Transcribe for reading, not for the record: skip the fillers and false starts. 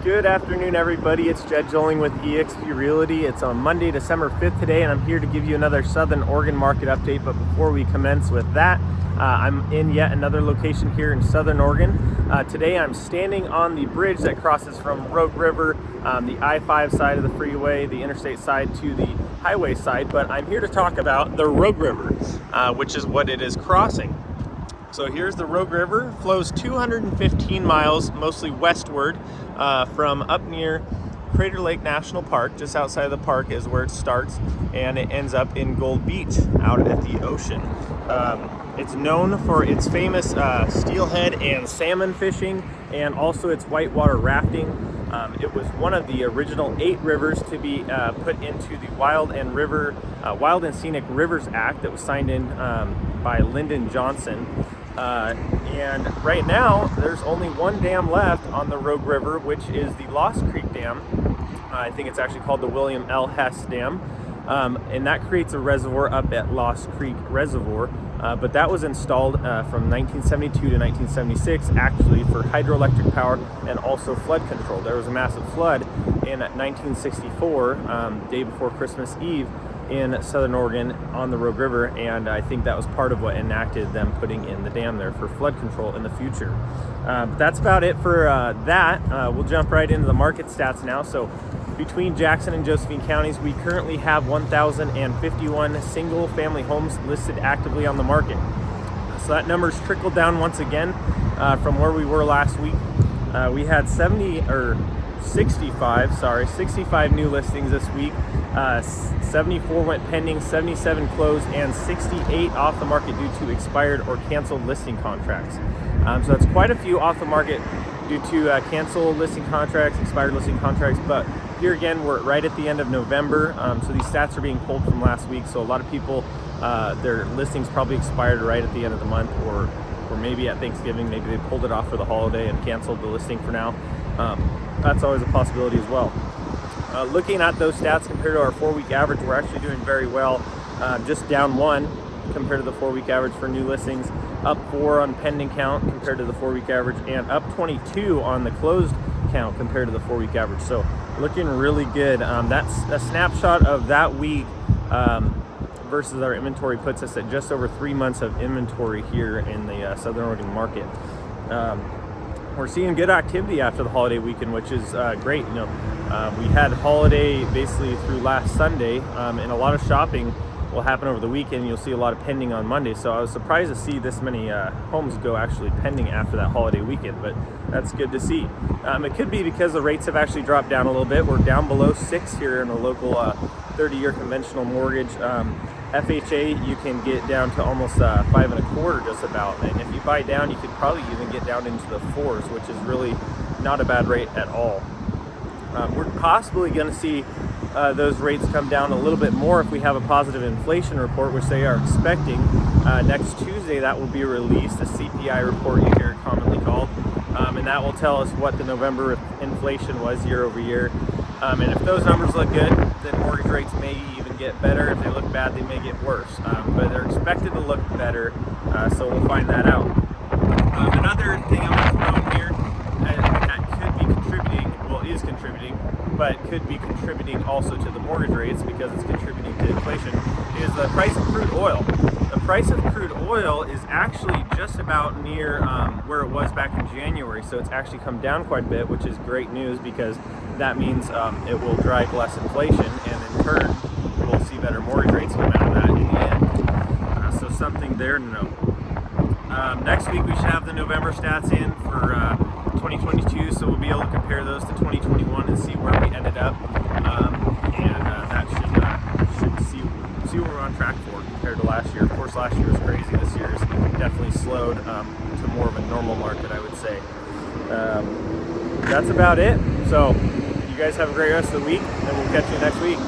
Good afternoon, everybody. It's Jed Joling with eXp Realty. It's on Monday, December 5th today, and I'm here to give you another Southern Oregon market update. But before we commence with that, I'm in yet another location here in Southern Oregon. Today I'm standing on the bridge that crosses from Rogue River, the I-5 side of the freeway, the interstate side to the highway side. But I'm here to talk about the Rogue River, which is what it is crossing. So here's the Rogue River, flows 215 miles, mostly westward, from up near Crater Lake National Park. Just outside of the park is where it starts, and it ends up in Gold Beach, out at the ocean. It's known for its famous steelhead and salmon fishing, and also its whitewater rafting. It was one of the original 8 rivers to be put into the Wild and Scenic Rivers Act that was signed in by Lyndon Johnson. And right now, there's only one dam left on the Rogue River, which is the Lost Creek Dam. I think it's actually called the William L. Hess Dam. And that creates a reservoir up at Lost Creek Reservoir. But that was installed from 1972 to 1976, actually, for hydroelectric power and also flood control. There was a massive flood in 1964, day before Christmas Eve, in Southern Oregon on the Rogue River, and I think that was part of what enacted them putting in the dam there for flood control in the future. But that's about it for that. We'll jump right into the market stats now. So between Jackson and Josephine counties, we currently have 1,051 single family homes listed actively on the market. So that number's trickled down once again from where we were last week. We had 65 new listings this week. 74 went pending, 77 closed, and 68 off the market due to expired or canceled listing contracts. So that's quite a few off the market due to canceled listing contracts, expired listing contracts. But here again, we're right at the end of November, so these stats are being pulled from last week. So a lot of people, their listings probably expired right at the end of the month, or maybe at Thanksgiving. Maybe they pulled it off for the holiday and canceled the listing for now. That's always a possibility as well. Looking at those stats compared to our 4-week average, we're actually doing very well. Just down 1 compared to the 4-week average for new listings, up 4 on pending count compared to the 4-week average, and up 22 on the closed count compared to the 4-week average. So looking really good. That's a snapshot of that week versus our inventory puts us at just over 3 months of inventory here in the Southern Oregon market. We're seeing good activity after the holiday weekend, which is great. We had holiday basically through last Sunday, and a lot of shopping will happen over the weekend. You'll see a lot of pending on Monday. So I was surprised to see this many homes go actually pending after that holiday weekend, but that's good to see. It could be because the rates have actually dropped down a little bit. We're down below 6 here in a local 30-year conventional mortgage. FHA, you can get down to almost 5 1/4 just about, and if you buy down, you could probably even get down into the 4s, which is really not a bad rate at all. We're possibly going to see those rates come down a little bit more if we have a positive inflation report, which they are expecting next Tuesday. That will be released, the CPI report you hear it commonly called, and that will tell us what the November inflation was year over year. And if those numbers look good, then mortgage rates may even get better. If they look bad, they may get worse. But they're expected to look better, so we'll find that out. Another thing I'm going to throw in here that could be contributing, well, is contributing, but could be contributing also to the mortgage rates because it's contributing to inflation, is the price of crude oil. The price of crude oil is actually just about near where it was back in January, so it's actually come down quite a bit, which is great news because that means it will drive less inflation, and in turn, we'll see better mortgage rates come out of that in the end. So something there to know. Next week, we should have the November stats in for 2022, so we'll be able to compare those to 2021 and see where we ended up, and that should see what we're on track for compared to last year. Of course, last year was crazy. This year is definitely slowed to more of a normal market, I would say. That's about it. So you guys have a great rest of the week, and we'll catch you next week.